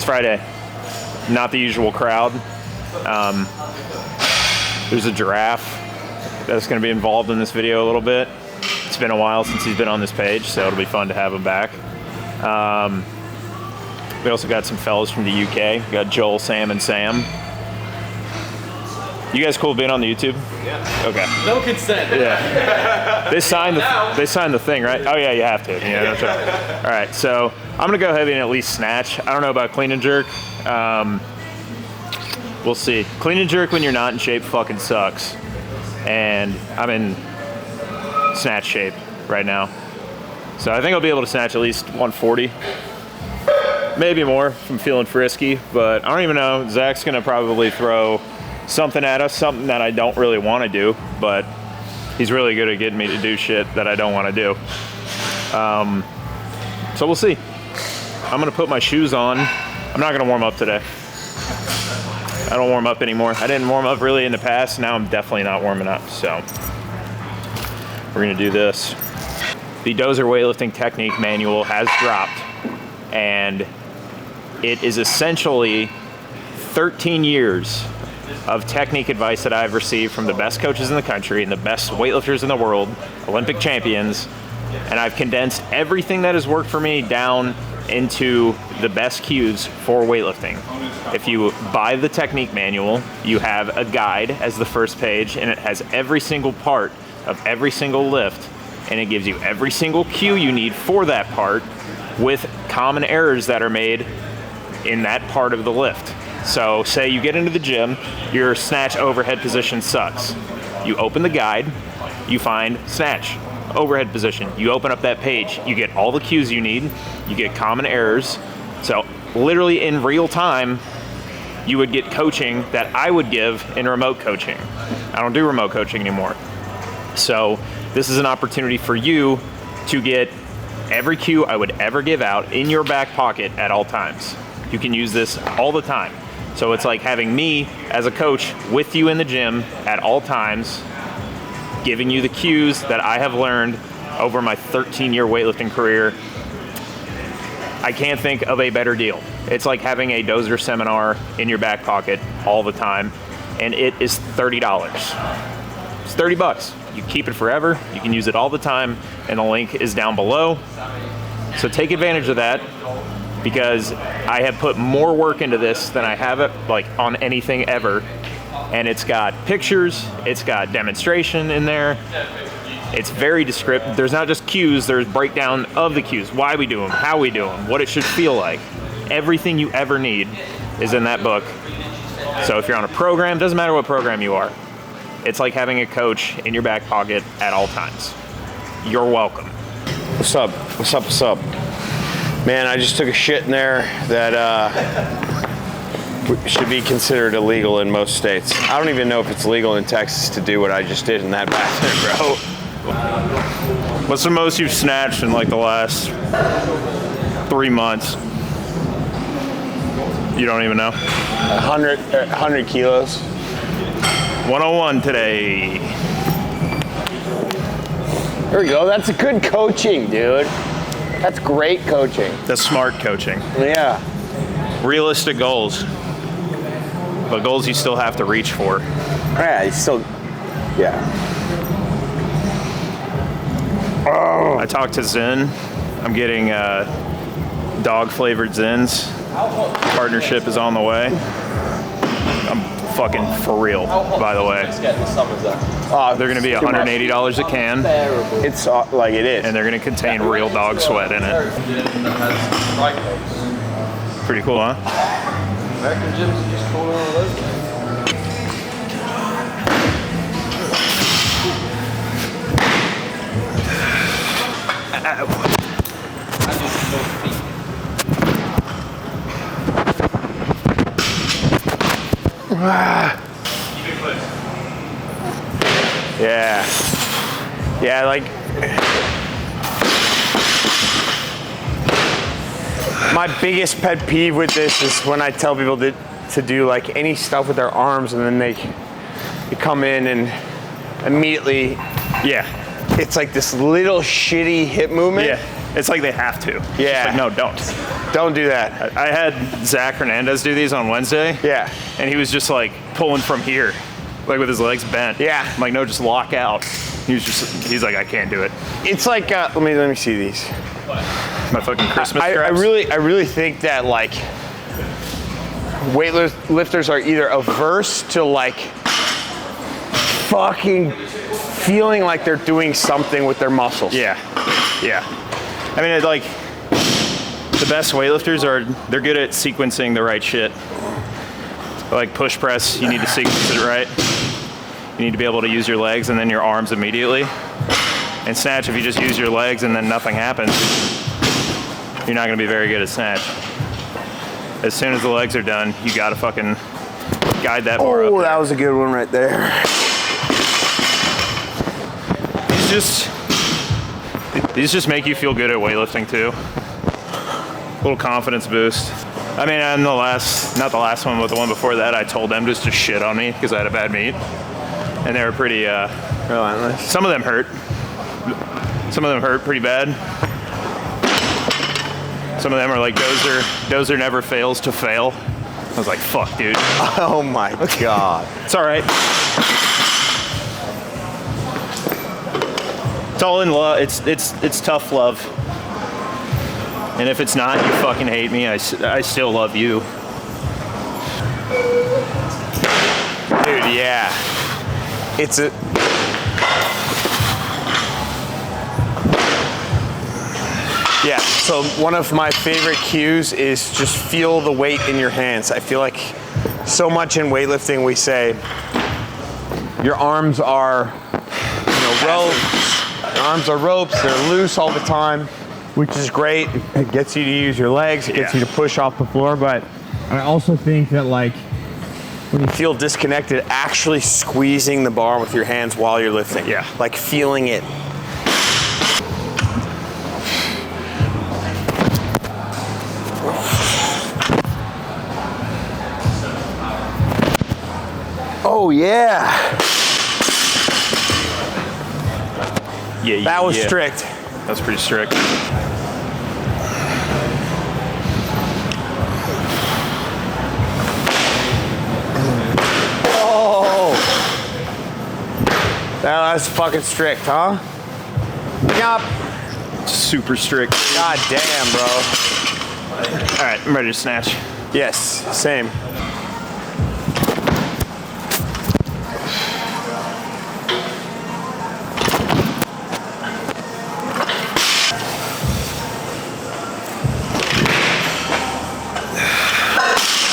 Friday. Not the usual crowd. There's a giraffe that's going to be involved in this video a little bit. It's been a while since he's been on this page, so it'll be fun to have him back. We also got some fellas from the UK. We got Joel, Sam, and Sam. You guys cool being on the YouTube? Yeah. Okay. No consent. Yeah. They signed the thing, right? Oh yeah, you have to. Yeah, that's right. All right, so I'm gonna go heavy and at least snatch. I don't know about clean and jerk. We'll see. Clean and jerk when you're not in shape fucking sucks. And I'm in snatch shape right now. So I think I'll be able to snatch at least 140. Maybe more if I'm feeling frisky, but I don't even know. Zach's gonna probably throw something at us, something that I don't really want to do, but he's really good at getting me to do shit that I don't want to do. So we'll see. I'm gonna put my shoes on. I'm not gonna warm up today. I don't warm up anymore. I didn't warm up really in the past. Now I'm definitely not warming up, so we're gonna do this. The Dozer weightlifting technique manual has dropped, and it is essentially 13 years of technique advice that I've received from the best coaches in the country and the best weightlifters in the world, Olympic champions, and I've condensed everything that has worked for me down into the best cues for weightlifting. If you buy the technique manual, you have a guide as the first page, and it has every single part of every single lift, and it gives you every single cue you need for that part with common errors that are made in that part of the lift. So say you get into the gym, your snatch overhead position sucks. You open the guide, you find snatch overhead position. You open up that page, you get all the cues you need, you get common errors. So literally in real time, you would get coaching that I would give in remote coaching. I don't do remote coaching anymore. So this is an opportunity for you to get every cue I would ever give out in your back pocket at all times. You can use this all the time. So it's like having me as a coach with you in the gym at all times, giving you the cues that I have learned over my 13-year weightlifting career. I can't think of a better deal. It's like having a Dozer seminar in your back pocket all the time, and it is $30. It's 30 bucks. You keep it forever, you can use it all the time, and the link is down below. So take advantage of that, because I have put more work into this than I have it like on anything ever. And it's got pictures, it's got demonstration in there. It's very descriptive. There's not just cues, there's breakdown of the cues, why we do them, how we do them, what it should feel like. Everything you ever need is in that book. So if you're on a program, doesn't matter what program you are, it's like having a coach in your back pocket at all times. You're welcome. What's up? What's up? What's up? Man, I just took a shit in there that should be considered illegal in most states. I don't even know if it's legal in Texas to do what I just did in that bathroom, bro. What's the most you've snatched in like the last 3 months? You don't even know? 100 kilos. 101 today. There we go. That's a good coaching, dude. That's great coaching. That's smart coaching. Yeah. Realistic goals. But goals you still have to reach for. Yeah, you still, yeah. Oh. I talked to Zen. I'm getting dog flavored Zens. Partnership is on the way. I'm fucking for real, by the way. They're gonna be $180 a can. It's like it is. And they're gonna contain real dog sweat in it. Pretty cool, huh? American gyms are just pulling all those things. Yeah. Yeah, like my biggest pet peeve with this is when I tell people to do like any stuff with their arms and then they come in and immediately, yeah, it's like this little shitty hip movement. Yeah. It's like they have to. Yeah. It's like, no, don't. Don't do that. I had Zach Hernandez do these on Wednesday. Yeah. And he was just like pulling from here, like with his legs bent. Yeah. I'm like, no, just lock out. He's like, I can't do it. It's like, let me see these. My fucking Christmas I straps. really think that like weightlifters are either averse to like fucking feeling like they're doing something with their muscles. Yeah. I mean, like, the best weightlifters they're good at sequencing the right shit. Like push press, you need to sequence it right. You need to be able to use your legs and then your arms immediately. And snatch, if you just use your legs and then nothing happens, you're not gonna be very good at snatch. As soon as the legs are done, you gotta fucking guide that bar up. Oh, that was a good one right there. These just make you feel good at weightlifting too. Little confidence boost. I mean, not the last one, but the one before that, I told them just to shit on me because I had a bad meet. And they were pretty, relentless. Some of them hurt. Some of them hurt pretty bad. Some of them are like, Dozer never fails to fail. I was like, fuck, dude. Oh my God. It's all right. It's all in love. It's tough love. And if it's not, you fucking hate me. I still love you. Dude, yeah. Yeah, so one of my favorite cues is just feel the weight in your hands. I feel like so much in weightlifting we say your arms are, ropes. Your arms are ropes, they're loose all the time, which is great. It gets you to use your legs, it gets you to push off the floor, but I also think that like when you feel disconnected, actually squeezing the bar with your hands while you're lifting. Yeah. Like feeling it. Oh yeah. Yeah. That was strict. That was pretty strict. Oh. That was fucking strict, huh? Yup. Super strict. God damn, bro. All right, I'm ready to snatch. Yes, same.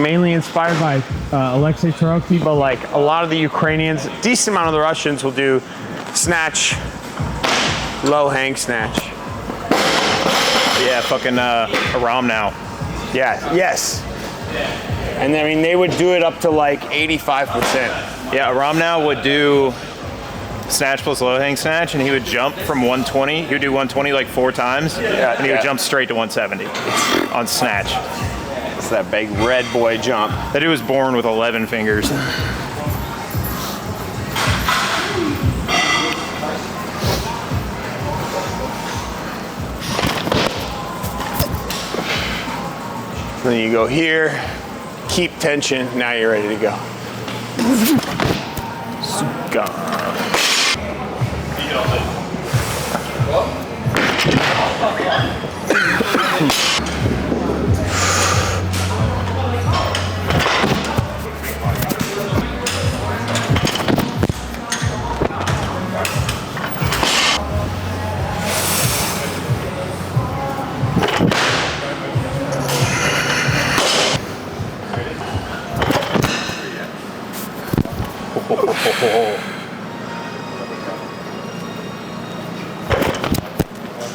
Mainly inspired by Alexei Taroki, but like a lot of the Ukrainians, decent amount of the Russians will do snatch, low hang snatch. Yeah, fucking Aram now. Yeah, yes. And I mean, they would do it up to like 85%. Yeah, Aram now would do snatch plus low hang snatch, and he would jump from 120. He would do 120 like 4 times, and he would jump straight to 170 on snatch. It's that big red boy jump. That dude was born with 11 fingers. Then you go here, keep tension, now you're ready to go.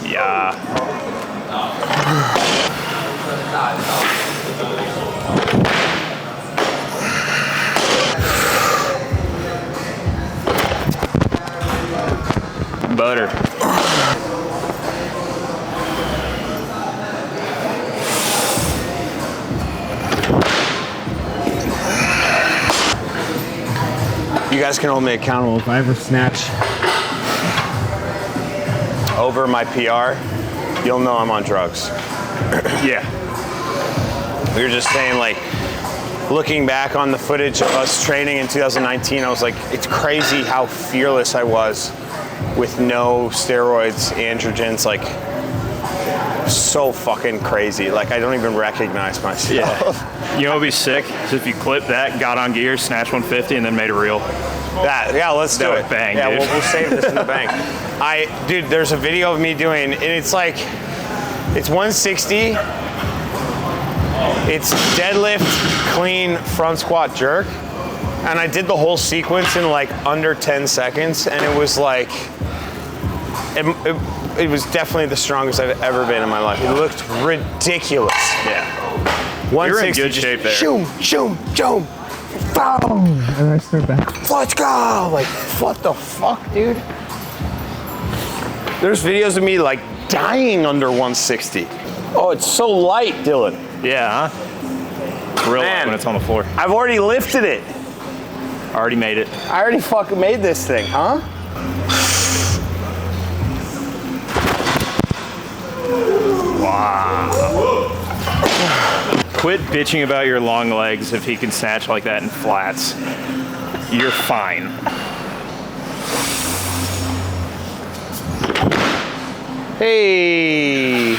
Yeah. Butter. You guys can hold me accountable. If I ever snatch over my PR, you'll know I'm on drugs. Yeah. We were just saying, like, looking back on the footage of us training in 2019, I was like, it's crazy how fearless I was with no steroids, androgens, like, so fucking crazy. Like, I don't even recognize myself. Yeah. You know what would be sick? Is if you clip that, got on gear, snatched 150, and then made a reel. Yeah, let's do it. Bang, yeah, dude. we'll save this in the bank. Dude, there's a video of me doing, and it's like, it's 160. It's deadlift, clean, front squat, jerk. And I did the whole sequence in like under 10 seconds, and it was like, it was definitely the strongest I've ever been in my life. It looked ridiculous. Yeah. 160, You're in good shape there. Shoom, shoom, shoom, boom. And I start back. Let's go. Like, what the fuck, dude? There's videos of me like dying under 160. Oh, it's so light, Dylan. Yeah, huh? It's real light when it's on the floor. I've already lifted it. Already made it. I already fucking made this thing, huh? Wow. Quit bitching about your long legs if he can snatch like that in flats. You're fine. Hey.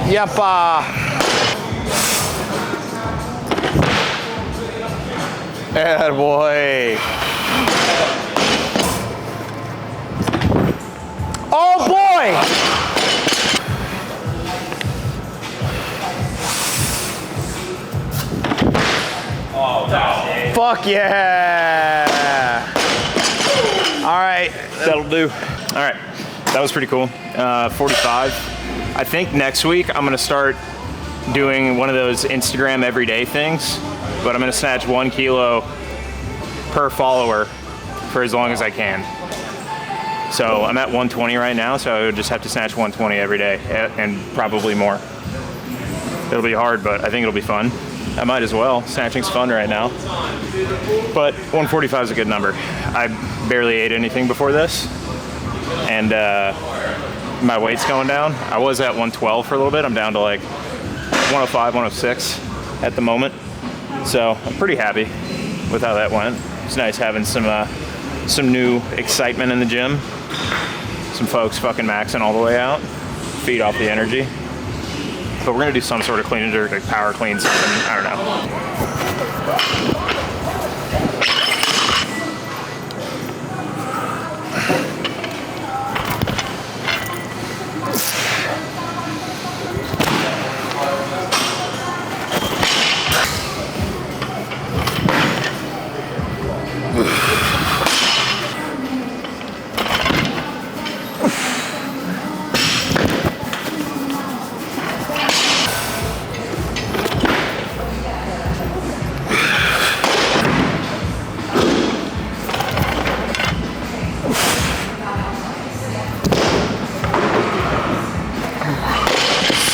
Yappa. Attaboy. Oh boy! Oh, no. Fuck yeah! All right. That'll do. All right, that was pretty cool. 45. I think next week I'm gonna start doing one of those Instagram everyday things, but I'm gonna snatch 1 kilo per follower for as long as I can. So I'm at 120 right now, so I would just have to snatch 120 every day and probably more. It'll be hard, but I think it'll be fun. I might as well. Snatching's fun right now. But 145 is a good number. I barely ate anything before this, and my weight's going down. I was at 112 for a little bit. I'm down to like 105, 106 at the moment. So I'm pretty happy with how that went. It's nice having some new excitement in the gym. Some folks fucking maxing all the way out. Feed off the energy. But we're gonna do some sort of clean and jerk, like power clean something, I don't know.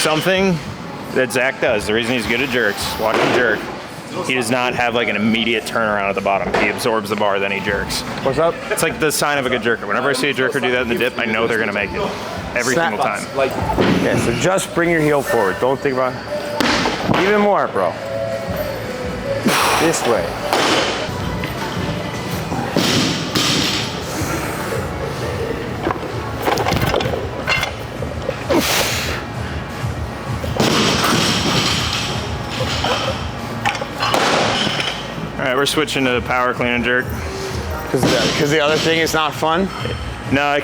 Something that Zach does, the reason he's good at jerks, watch him jerk, he does not have like an immediate turnaround at the bottom. He absorbs the bar, then he jerks. What's up? It's like the sign of a good jerker. Whenever I see a jerker do that in the dip, I know they're gonna make it. Every single time. Yeah, so just bring your heel forward. Don't think about it. Even more, bro. This way. All right, we're switching to power clean and jerk. Because the other thing is not fun? No, I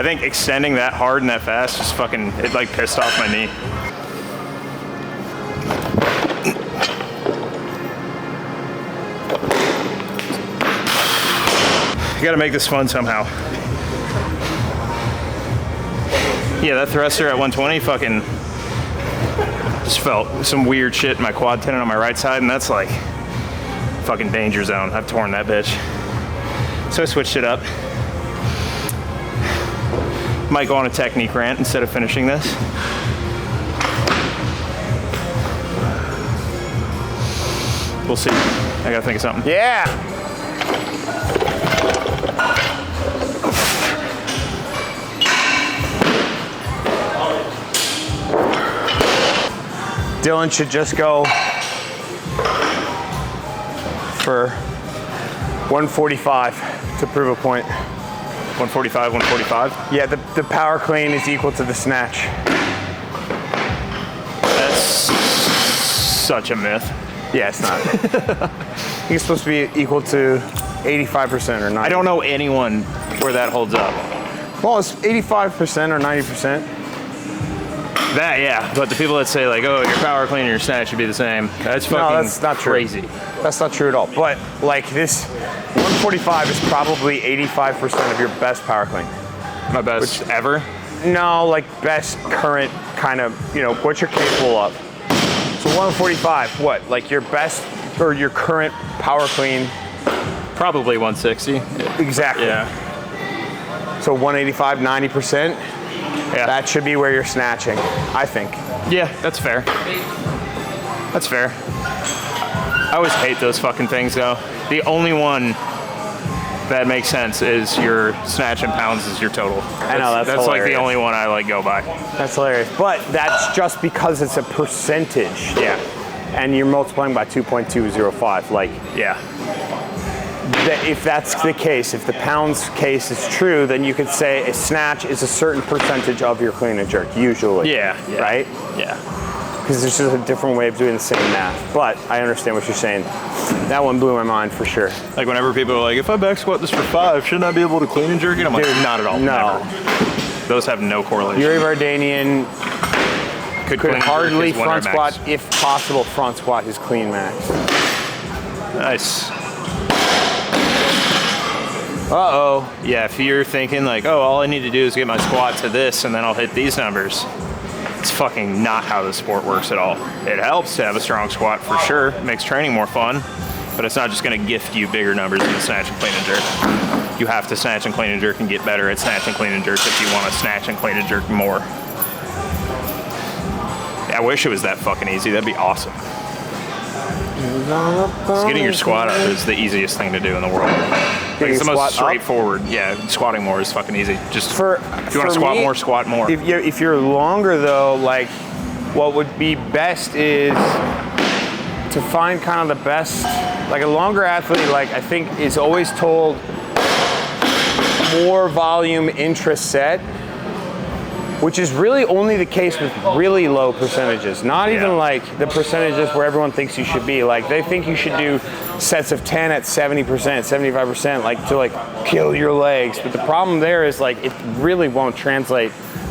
think extending that hard and that fast just fucking, it like pissed off my knee. You gotta make this fun somehow. Yeah, that thruster at 120 fucking just felt some weird shit in my quad tendon on my right side, and that's like fucking danger zone. I've torn that bitch. So I switched it up. Might go on a technique rant instead of finishing this. We'll see. I gotta think of something. Yeah. Dylan should just go for 145 to prove a point. 145, 145? Yeah, the power clean is equal to the snatch. That's such a myth. Yeah, it's not. I think it's supposed to be equal to 85% or 90%. I don't know anyone where that holds up. Well, it's 85% or 90%. That, yeah, but the people that say like, oh, your power clean and your snatch should be the same, that's fucking No, that's not true. crazy. That's not true at all. But like this, 145 is probably 85% of your best power clean. My best ever? No, like best current kind of, you know, what you're capable of. So 145, what? Like your best or your current power clean? Probably 160. Exactly. Yeah. So 185, 90%. Yeah. That should be where you're snatching, I think. Yeah, that's fair. That's fair. I always hate those fucking things though. The only one that makes sense is your snatch in pounds is your total. I know, that's like the hilarious. only one I like go by. That's hilarious. But that's just because it's a percentage. Yeah. And you're multiplying by 2.205. Like, Yeah. if that's the case, if the pounds case is true, then you could say a snatch is a certain percentage of your clean and jerk, usually. Yeah. Right? Yeah. Because there's just a different way of doing the same math. But I understand what you're saying. That one blew my mind for sure. Like whenever people are like, if I back squat this for 5, shouldn't I be able to clean and jerk it? I'm like, Dude, not at all. no. Never. Those have no correlation. Yuri Vardanian Could could clean and jerk hardly his one front rep max. squat, if possible, front squat his clean max. Nice. Uh-oh. Yeah, if you're thinking like, oh, all I need to do is get my squat to this and then I'll hit these numbers. It's fucking not how the sport works at all. It helps to have a strong squat for sure. It makes training more fun, but it's not just gonna gift you bigger numbers in the snatch and clean and jerk. You have to snatch and clean and jerk and get better at snatch and clean and jerk if you wanna snatch and clean and jerk more. I wish it was that fucking easy. That'd be awesome. Just getting your squat up is the easiest thing to do in the world. Like, it's the most straightforward. Yeah, squatting more is fucking easy. Just if you want to squat more, squat more. If you're longer though, like what would be best is to find kind of the best, like a longer athlete, like I think is always told more volume intra-set, which is really only the case with really low percentages. Not even like the percentages where everyone thinks you should be. Like they think you should do sets of 10 at 70%, 75%, like to like kill your legs. But the problem there is like it really won't translate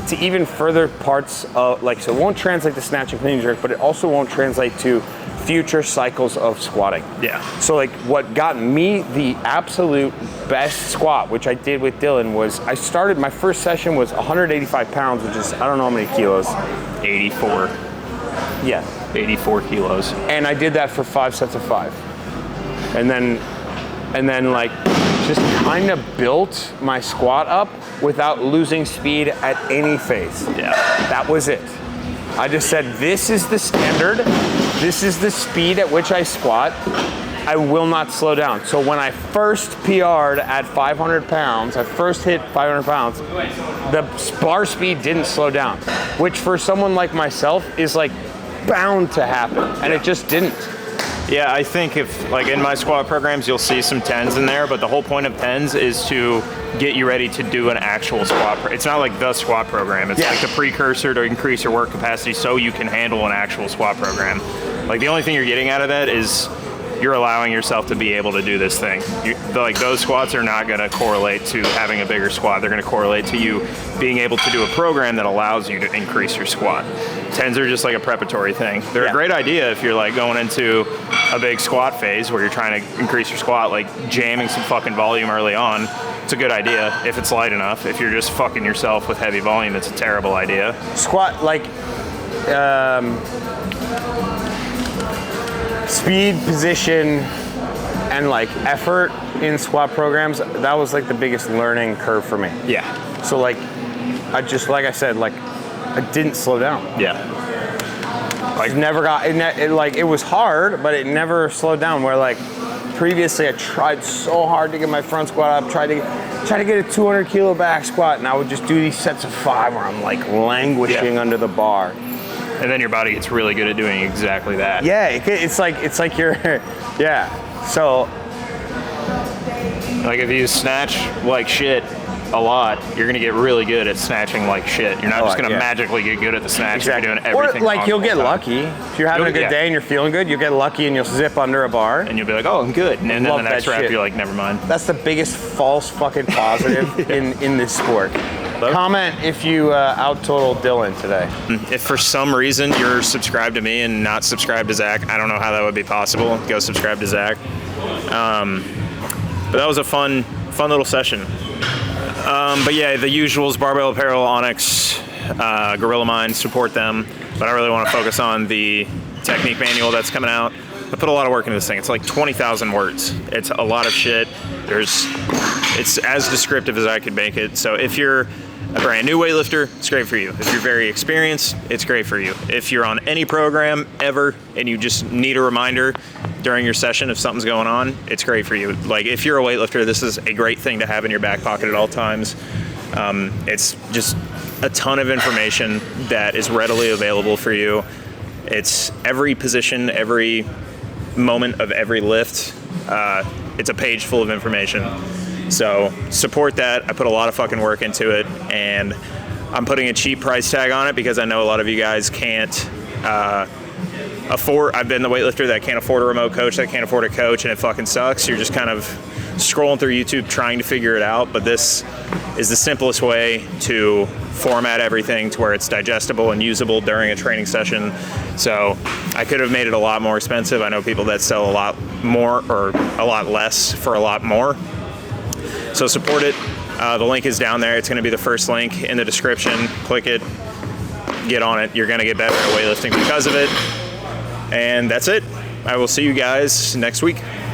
to even further parts of like, so it won't translate to snatch and clean and jerk, but it also won't translate to future cycles of squatting. Yeah. So like what got me the absolute best squat, which I did with Dylan, was I started, my first session was 185 pounds, which is, I don't know how many kilos. 84. Yeah. 84 kilos. And I did that for 5 sets of 5. And then like just kind of built my squat up without losing speed at any phase. Yeah. That was it. I just said, this is the standard. This is the speed at which I squat. I will not slow down. So when I first PR'd at 500 pounds, I first hit 500 pounds, the bar speed didn't slow down, which for someone like myself is like bound to happen. And it just didn't. Yeah, I think if, like in my squat programs, you'll see some 10s in there, but the whole point of 10s is to get you ready to do an actual squat. It's not like the squat program. It's like the precursor to increase your work capacity so you can handle an actual squat program. Like the only thing you're getting out of that is you're allowing yourself to be able to do this thing. Like those squats are not gonna correlate to having a bigger squat. They're gonna correlate to you being able to do a program that allows you to increase your squat. 10s are just like a preparatory thing. They're a great idea if you're like going into a big squat phase where you're trying to increase your squat, like jamming some fucking volume early on. It's a good idea if it's light enough. If you're just fucking yourself with heavy volume, it's a terrible idea. Squat, like, speed, position, and like effort in squat programs, that was like the biggest learning curve for me. Yeah. So like, I just, like I said, like, I didn't slow down. Yeah. Like never got, it was hard, but it never slowed down. Where like, previously I tried so hard to get my front squat up, tried to get a 200 kilo back squat, and I would just do these sets of 5 where I'm like languishing under the bar. And then your body gets really good at doing exactly that. Yeah, it's like you're, yeah. So, like if you snatch like shit a lot, you're gonna get really good at snatching like shit. You're not just gonna magically get good at the snatch. exactly. You're doing everything Or like wrong you'll the get whole time. lucky. If you're having a good Yeah. day and you're feeling good, you'll get lucky and you'll zip under a bar. And you'll be like, oh, I'm good. And then the Love next that rep, shit. you're like, never mind. That's the biggest false fucking positive in this sport. Comment if you out total Dylan today. If for some reason you're subscribed to me and not subscribed to Zach, I don't know how that would be possible. Go subscribe to Zach. But that was a fun little session. But yeah, the usuals: Barbell Apparel, Onyx, Gorilla Mind, support them. But I really want to focus on the technique manual that's coming out. I put a lot of work into this thing. It's like 20,000 words. It's a lot of shit. It's as descriptive as I could make it. So if you're a brand new weightlifter, it's great for you. If you're very experienced, it's great for you. If you're on any program ever and you just need a reminder during your session if something's going on, it's great for you. Like if you're a weightlifter, this is a great thing to have in your back pocket at all times. It's just a ton of information that is readily available for you. It's every position, every moment of every lift. It's a page full of information. So support that. I put a lot of fucking work into it, and I'm putting a cheap price tag on it because I know a lot of you guys can't afford. I've been the weightlifter that can't afford a remote coach, that can't afford a coach, and it fucking sucks. You're just kind of scrolling through YouTube trying to figure it out, but this is the simplest way to format everything to where it's digestible and usable during a training session. So I could have made it a lot more expensive. I know people that sell a lot more or a lot less for a lot more. So support it. The link is down there. It's going to be the first link in the description. Click it, get on it. You're going to get better at weightlifting because of it. And that's it. I will see you guys next week.